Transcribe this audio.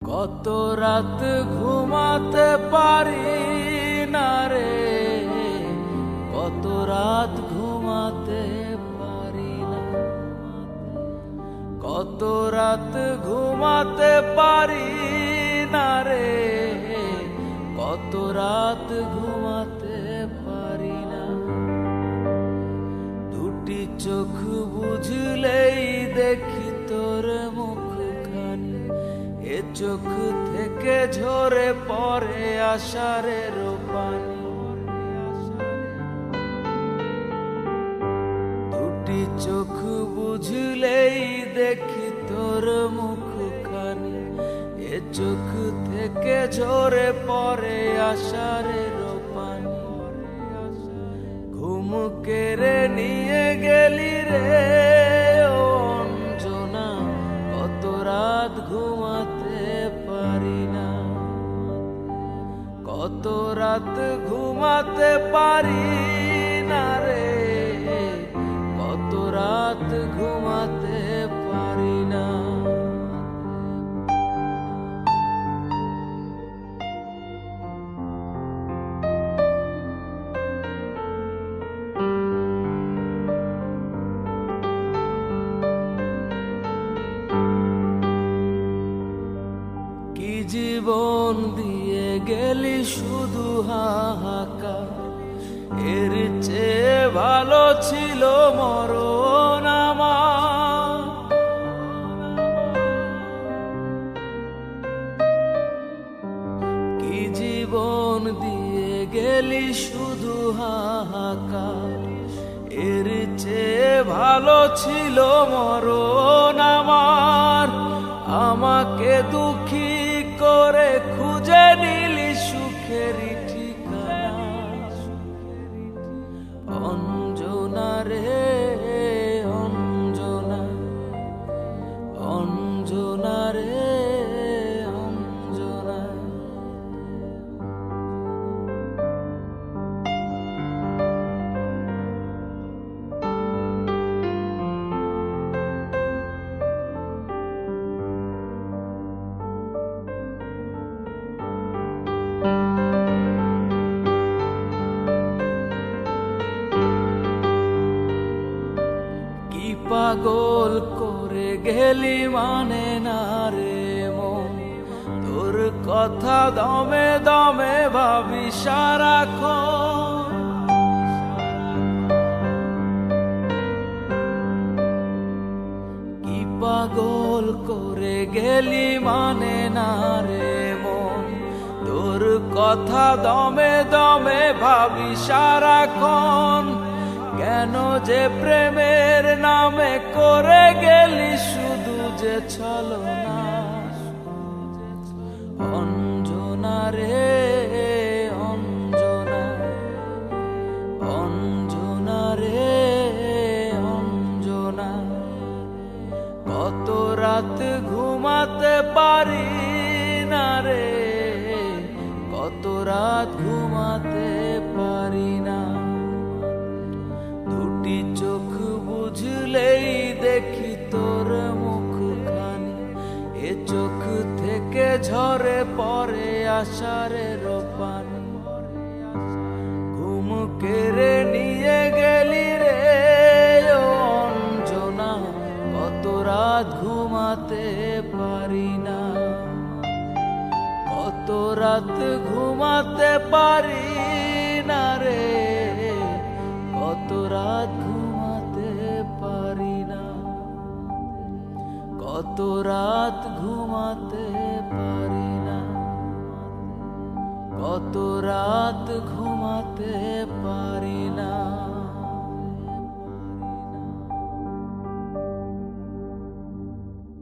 কত রাত ঘুমাতে পারি না রে, কত রাত ঘুমাতে পারি না, কত রাত ঘুমাতে পারি না রে, কত রাত ঘুমাতে পারি না। দুটি চোখ বুঝলেই দেখি তোর মুখখানি, এ চোখ থেকে ঝরে পড়ে আষাঢ়ের পানি। দুটি চোখ বুঝলেই দেখি তোর মুখখানি, এ চোখ থেকে ঝরে পড়ে আষাঢ়ের পানি। ঘুম কেড়ে নিয়ে গেলি রে ও অঞ্জনা, কত রাত ঘুমাতে পারি না, কত রাত ঘুমাতে পারি না রে, কত রাত ঘুমাতে পারি না। কি জীবন দিয়ে গেলি শুধু হাহাকার, এর চেয়ে ভালো ছিল মরণ আমার। কি জীবন দিয়ে গেলি শুধু হাহাকার, এর চেয়ে ভালো ছিল মরণ আমার। আমাকে দুঃখী করে খুঁজে নিলি সুখের ঠিকানা, অঞ্জনা রে অঞ্জনা, অঞ্জনা রে অঞ্জনা। পাগল করে গেলি মানে না রে মন, তোর কথা দমে দমে ভাবি সারাক্ষণ। কি পাগল করে গেলি মানে না রে মন, তোর কথা দমে দমে ভাবি সারাক্ষণ। কেন যে প্রেমের নামে করে গেলি শুধু যে ছলনা, অঞ্জনা রে অঞ্জনা, অঞ্জনা রে অঞ্জনা। কত রাত ঘুমাতে পারি না রে, কত রাত ঘুমাতে পারি না। দুটি চোখ বুঝলেই দেখি তোর মুখখানি, এ চোখ থেকে ঝরে পড়ে আষাঢ়ের পানি। ঘুম কেড়ে নিয়ে গেলি রে ও অঞ্জনা, কত রাত ঘুমাতে পারি না, কত রাত ঘুমাতে পারি না রে, কত রাত ঘুমাতে পারি না, কত রাত ঘুমাতে পারি না, কত রাত ঘুমাতে